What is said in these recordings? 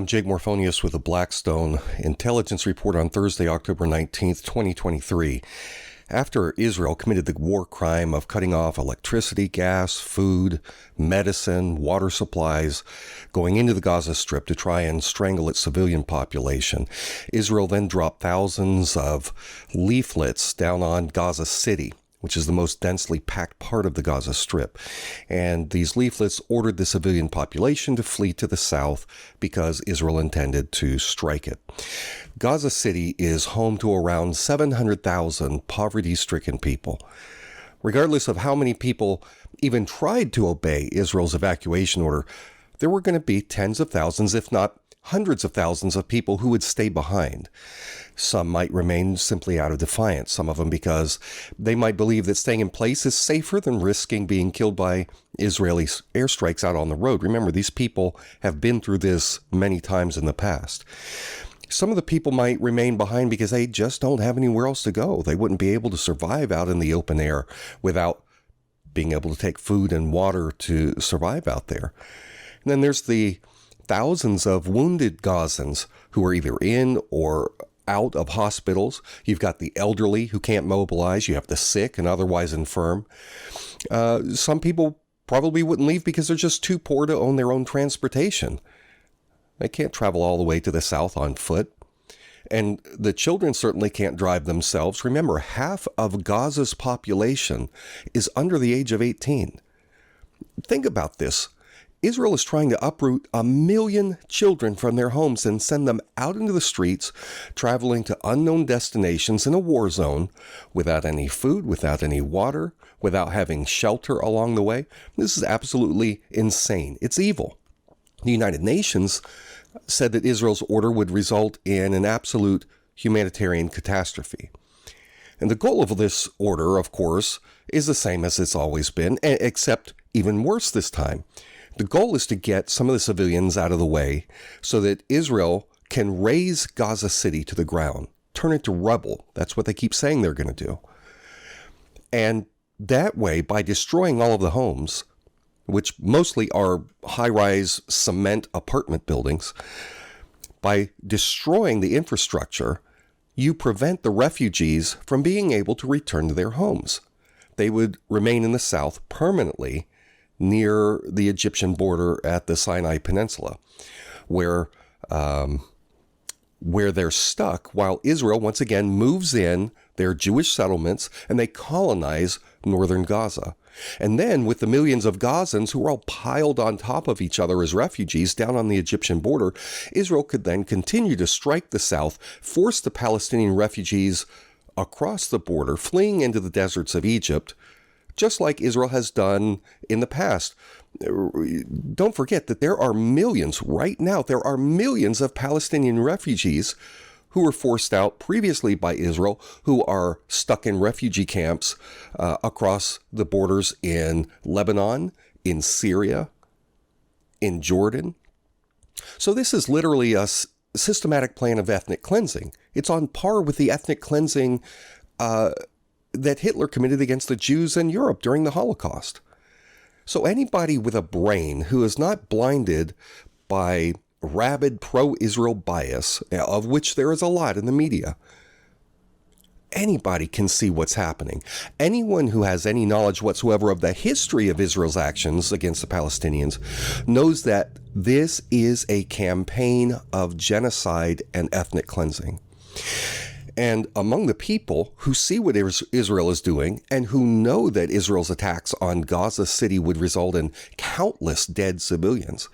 I'm Jake Morphonios with the Blackstone intelligence report on Thursday, October 19th, 2023. After Israel committed the war crime of cutting off electricity, gas, food, medicine, water supplies, going into the Gaza Strip to try and strangle its civilian population, Israel then dropped thousands of leaflets down on Gaza City, which is the most densely packed part of the Gaza Strip. And these leaflets ordered the civilian population to flee to the south because Israel intended to strike it. Gaza City is home to around 700,000 poverty-stricken people. Regardless of how many people even tried to obey Israel's evacuation order, there were going to be tens of thousands, if not hundreds of thousands of people who would stay behind. Some might remain simply out of defiance, some of them because they might believe that staying in place is safer than risking being killed by Israeli airstrikes out on the road. Remember, these people have been through this many times in the past. Some of the people might remain behind because they just don't have anywhere else to go. They wouldn't be able to survive out in the open air without being able to take food and water to survive out there. And then there's the thousands of wounded Gazans who are either in or out of hospitals. You've got the elderly who can't mobilize. You have the sick and otherwise infirm. Some people probably wouldn't leave because they're just too poor to own their own transportation. They can't travel all the way to the south on foot. And the children certainly can't drive themselves. Remember, half of Gaza's population is under the age of 18. Think about this. Israel is trying to uproot 1 million children from their homes and send them out into the streets, traveling to unknown destinations in a war zone without any food, without any water, without having shelter along the way. This is absolutely insane. It's evil. The United Nations said that Israel's order would result in an absolute humanitarian catastrophe. And the goal of this order, of course, is the same as it's always been, except even worse this time. The goal is to get some of the civilians out of the way so that Israel can raze Gaza City to the ground, turn it to rubble. That's what they keep saying they're going to do. And that way, by destroying all of the homes, which mostly are high-rise cement apartment buildings, by destroying the infrastructure, you prevent the refugees from being able to return to their homes. They would remain in the south permanently near the Egyptian border at the Sinai Peninsula, where they're stuck while Israel once again moves in their Jewish settlements and they colonize northern Gaza. And then with the millions of Gazans who are all piled on top of each other as refugees down on the Egyptian border, Israel could then continue to strike the south, force the Palestinian refugees across the border, fleeing into the deserts of Egypt, just like Israel has done in the past. Don't forget that there are millions, right now, there are millions of Palestinian refugees who were forced out previously by Israel, who are stuck in refugee camps across the borders in Lebanon, in Syria, in Jordan. So this is literally a systematic plan of ethnic cleansing. It's on par with the ethnic cleansing that Hitler committed against the Jews in Europe during the Holocaust. So anybody with a brain who is not blinded by rabid pro-Israel bias, of which there is a lot in the media, anybody can see what's happening. Anyone who has any knowledge whatsoever of the history of Israel's actions against the Palestinians knows that this is a campaign of genocide and ethnic cleansing. And among the people who see what Israel is doing and who know that Israel's attacks on Gaza City would result in countless dead civilians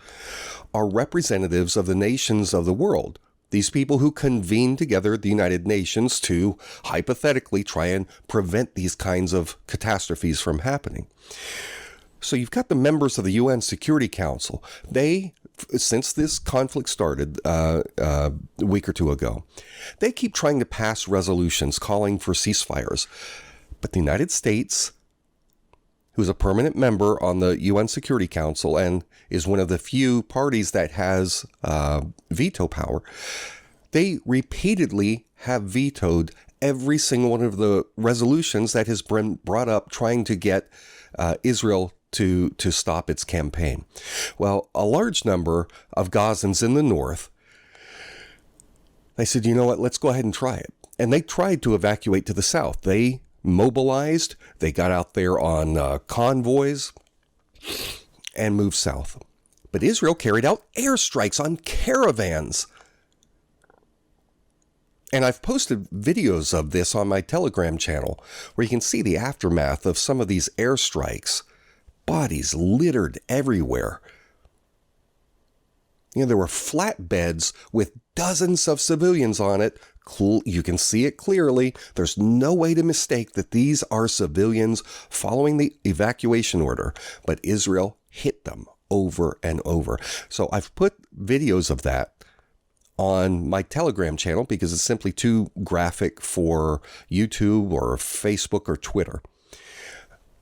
are representatives of the nations of the world. These people who convene together at the United Nations to hypothetically try and prevent these kinds of catastrophes from happening. So you've got the members of the UN Security Council. They, since this conflict started a week or two ago, they keep trying to pass resolutions calling for ceasefires. But the United States, who's a permanent member on the UN Security Council and is one of the few parties that has veto power, they repeatedly have vetoed every single one of the resolutions that has been brought up trying to get Israel to stop its campaign. Well, a large number of Gazans in the north I said, you know what, let's go ahead and try it. And they tried to evacuate to the south. They mobilized, they got out there on convoys and moved south. But Israel carried out airstrikes on caravans. And I've posted videos of this on my Telegram channel where you can see the aftermath of some of these airstrikes. Bodies littered everywhere. You know, there were flatbeds with dozens of civilians on it. You can see it clearly. There's no way to mistake that these are civilians following the evacuation order. But Israel hit them over and over. So I've put videos of that on my Telegram channel because it's simply too graphic for YouTube or Facebook or Twitter.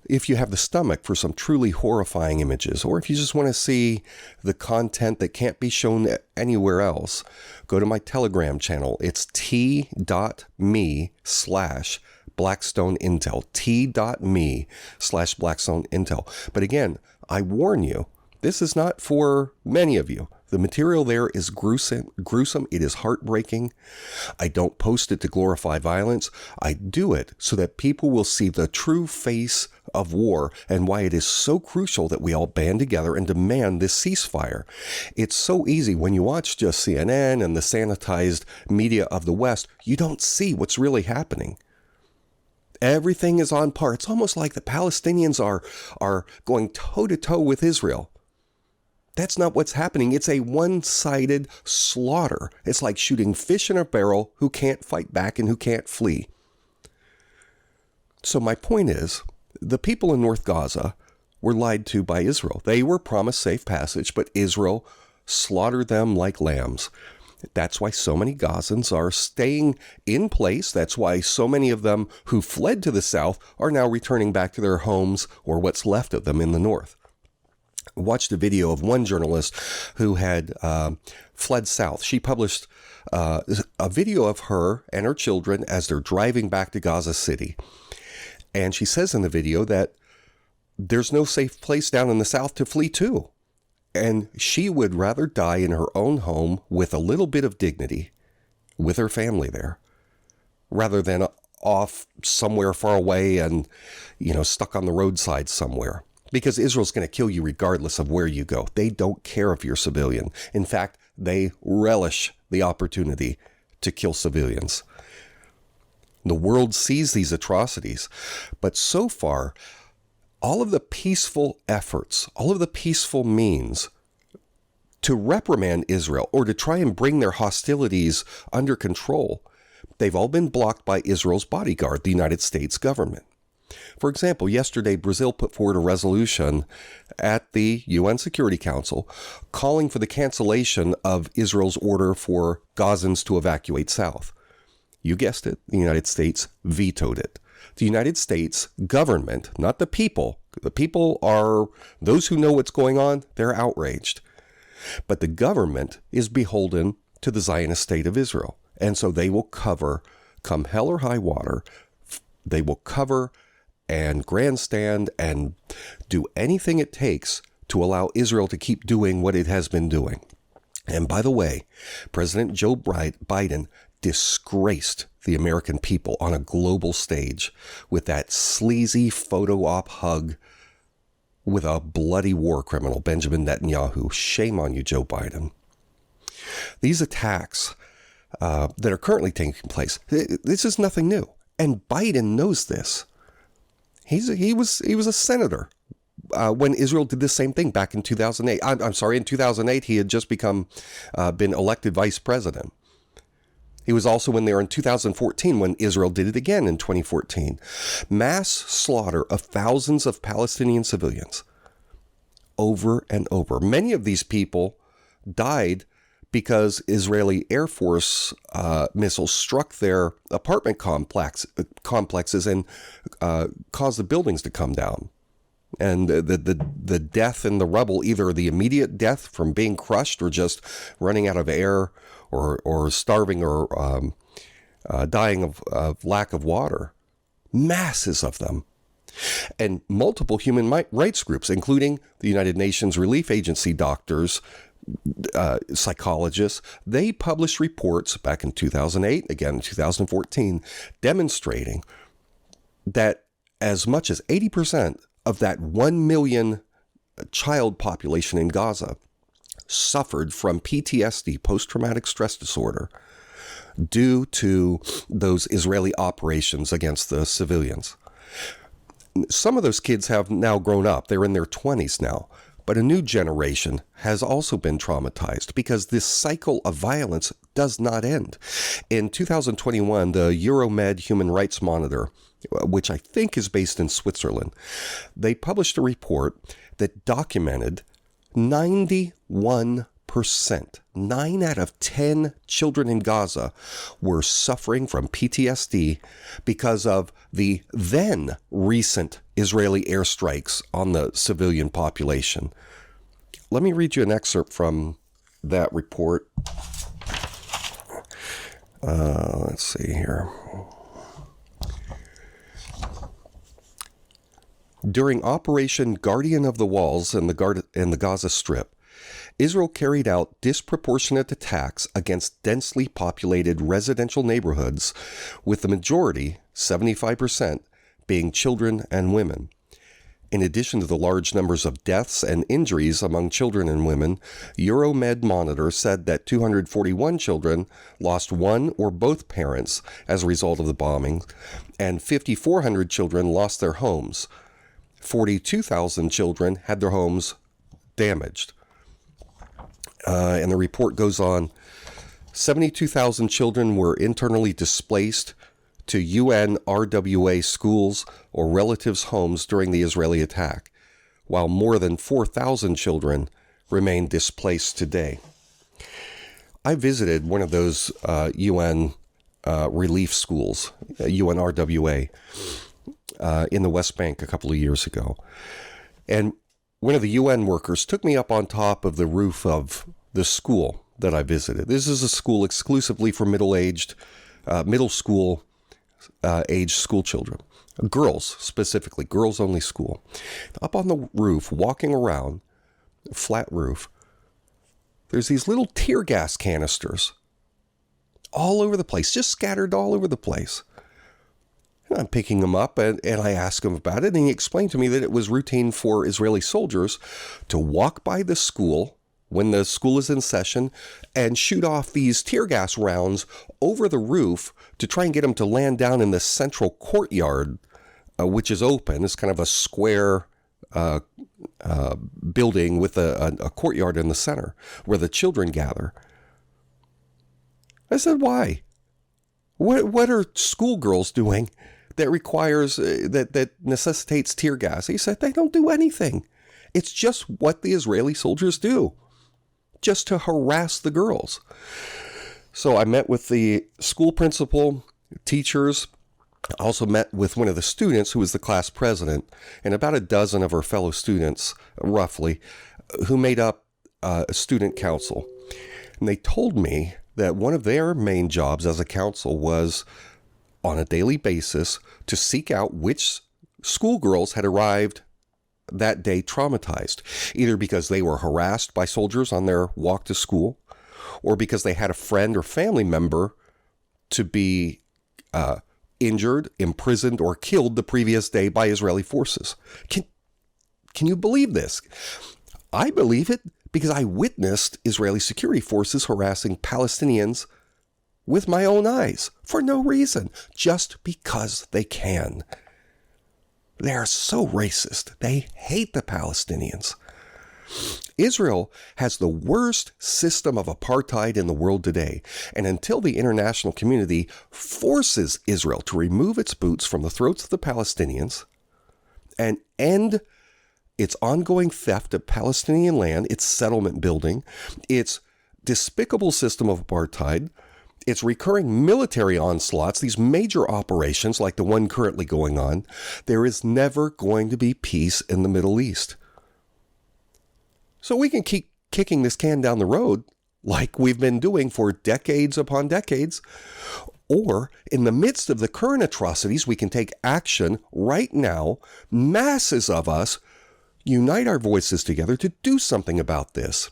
If you have the stomach for some truly horrifying images, or if you just want to see the content that can't be shown anywhere else, go to my Telegram channel. It's t.me/Blackstone Intel, t.me/Blackstone Intel. But again, I warn you, this is not for many of you. The material there is gruesome. It is heartbreaking. I don't post it to glorify violence. I do it so that people will see the true face of war and why it is so crucial that we all band together and demand this ceasefire. It's so easy when you watch just CNN and the sanitized media of the West, you don't see what's really happening. Everything is on par. It's almost like the Palestinians are going toe-to-toe with Israel. That's not what's happening. It's a one-sided slaughter. It's like shooting fish in a barrel who can't fight back and who can't flee. So my point is, the people in North Gaza were lied to by Israel. They were promised safe passage, but Israel slaughtered them like lambs. That's why so many Gazans are staying in place. That's why so many of them who fled to the south are now returning back to their homes or what's left of them in the north. I watched a video of one journalist who had fled south. She published a video of her and her children as they're driving back to Gaza City. And she says in the video that there's no safe place down in the south to flee to. And she would rather die in her own home with a little bit of dignity with her family there, rather than off somewhere far away and, stuck on the roadside somewhere. Because Israel's going to kill you regardless of where you go. They don't care if you're civilian. In fact, they relish the opportunity to kill civilians. The world sees these atrocities. But so far, all of the peaceful efforts, all of the peaceful means to reprimand Israel or to try and bring their hostilities under control, they've all been blocked by Israel's bodyguard, the United States government. For example, yesterday, Brazil put forward a resolution at the UN Security Council calling for the cancellation of Israel's order for Gazans to evacuate south. You guessed it, the United States vetoed it. The United States government, not the people are those who know what's going on, they're outraged. But the government is beholden to the Zionist state of Israel. And so they will cover, come hell or high water, they will cover and grandstand and do anything it takes to allow Israel to keep doing what it has been doing. And by the way, President Joe Biden disgraced the American people on a global stage with that sleazy photo op hug with a bloody war criminal, Benjamin Netanyahu. Shame on you, Joe Biden. These attacks that are currently taking place, this is nothing new. And Biden knows this. He was a senator when Israel did the same thing back in 2008. I'm sorry, in 2008 he had just been elected vice president. He was also in there in 2014 when Israel did it again in 2014. Mass slaughter of thousands of Palestinian civilians over and over. Many of these people died because Israeli Air Force missiles struck their apartment complexes and caused the buildings to come down. And the death in the rubble, either the immediate death from being crushed or just running out of air or starving or dying of lack of water. Masses of them. And multiple human rights groups, including the United Nations Relief Agency doctors, psychologists, they published reports back in 2008, again in 2014, demonstrating that as much as 80% of that 1 million child population in Gaza suffered from PTSD, post-traumatic stress disorder, due to those Israeli operations against the civilians. Some of those kids have now grown up. They're in their 20s now. But a new generation has also been traumatized because this cycle of violence does not end. In 2021, the Euromed Human Rights Monitor, which I think is based in Switzerland, they published a report that documented 91%, 9 out of 10 children in Gaza were suffering from PTSD because of the then recent Israeli airstrikes on the civilian population. Let me read you an excerpt from that report. Let's see here. During Operation Guardian of the Walls in the Gaza Strip, Israel carried out disproportionate attacks against densely populated residential neighborhoods, with the majority, 75%, being children and women. In addition to the large numbers of deaths and injuries among children and women, Euromed Monitor said that 241 children lost one or both parents as a result of the bombing, and 5,400 children lost their homes. 42,000 children had their homes damaged. And the report goes on, 72,000 children were internally displaced to UN RWA schools or relatives' homes during the Israeli attack, while more than 4,000 children remain displaced today. I visited one of those UN relief schools, UN RWA, in the West Bank a couple of years ago. And one of the UN workers took me up on top of the roof of the school that I visited. This is a school exclusively for middle school age school children. Girls, specifically, girls-only school. Up on the roof, walking around, flat roof, there's these little tear gas canisters all over the place, just scattered all over the place. And I'm picking them up, and I ask him about it, and he explained to me that it was routine for Israeli soldiers to walk by the school when the school is in session and shoot off these tear gas rounds over the roof to try and get them to land down in the central courtyard, which is open. It's kind of a square building with a courtyard in the center where the children gather. I said, why? What are schoolgirls doing that requires, that necessitates tear gas? He said, they don't do anything. It's just what the Israeli soldiers do, just to harass the girls. So I met with the school principal, teachers. I also met with one of the students who was the class president, and about a dozen of our fellow students, roughly, who made up a student council. And they told me that one of their main jobs as a council was, on a daily basis, to seek out which schoolgirls had arrived that day traumatized, either because they were harassed by soldiers on their walk to school, or because they had a friend or family member to be injured, imprisoned, or killed the previous day by Israeli forces. Can you believe this? I believe it because I witnessed Israeli security forces harassing Palestinians with my own eyes for no reason, just because they can. They are so racist. They hate the Palestinians. Israel has the worst system of apartheid in the world today, and until the international community forces Israel to remove its boots from the throats of the Palestinians and end its ongoing theft of Palestinian land, its settlement building, its despicable system of apartheid, its recurring military onslaughts, these major operations like the one currently going on, there is never going to be peace in the Middle East. So we can keep kicking this can down the road like we've been doing for decades upon decades, or in the midst of the current atrocities, we can take action right now. Masses of us unite our voices together to do something about this.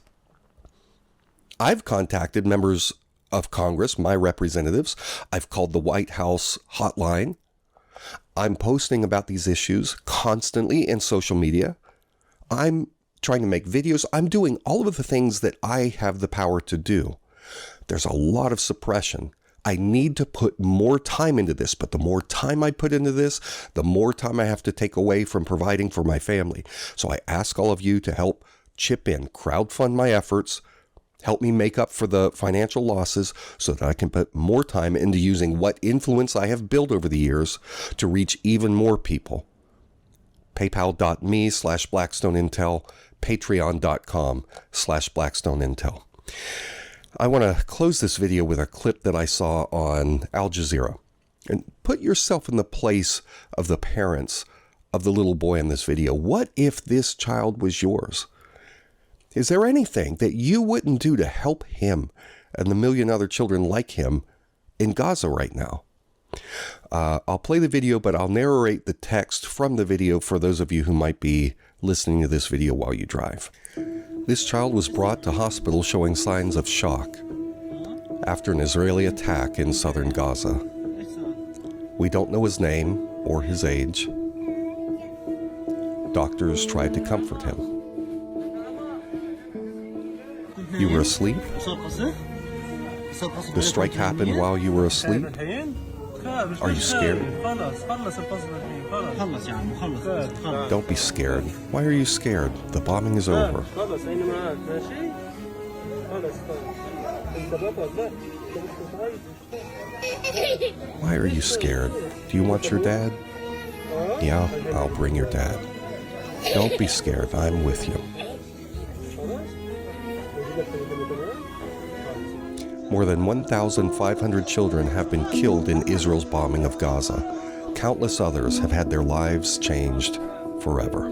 I've contacted members of Congress, my representatives. I've called the White House hotline. I'm posting about these issues constantly in social media. I'm trying to make videos. I'm doing all of the things that I have the power to do. There's a lot of suppression. I need to put more time into this, but the more time I put into this, the more time I have to take away from providing for my family. So I ask all of you to help chip in, crowdfund my efforts, help me make up for the financial losses so that I can put more time into using what influence I have built over the years to reach even more people. PayPal.me/BlackstoneIntel, Patreon.com/BlackstoneIntel. I want to close this video with a clip that I saw on Al Jazeera. And put yourself in the place of the parents of the little boy in this video. What if this child was yours? Is there anything that you wouldn't do to help him and the million other children like him in Gaza right now? I'll play the video, but I'll narrate the text from the video for those of you who might be listening to this video while you drive. This child was brought to hospital showing signs of shock after an Israeli attack in southern Gaza. We don't know his name or his age. Doctors tried to comfort him. You were asleep? The strike happened while you were asleep? Are you scared? Don't be scared. Why are you scared? The bombing is over. Why are you scared? Do you want your dad? Yeah, I'll bring your dad. Don't be scared. I'm with you. More than 1,500 children have been killed in Israel's bombing of Gaza. Countless others have had their lives changed forever.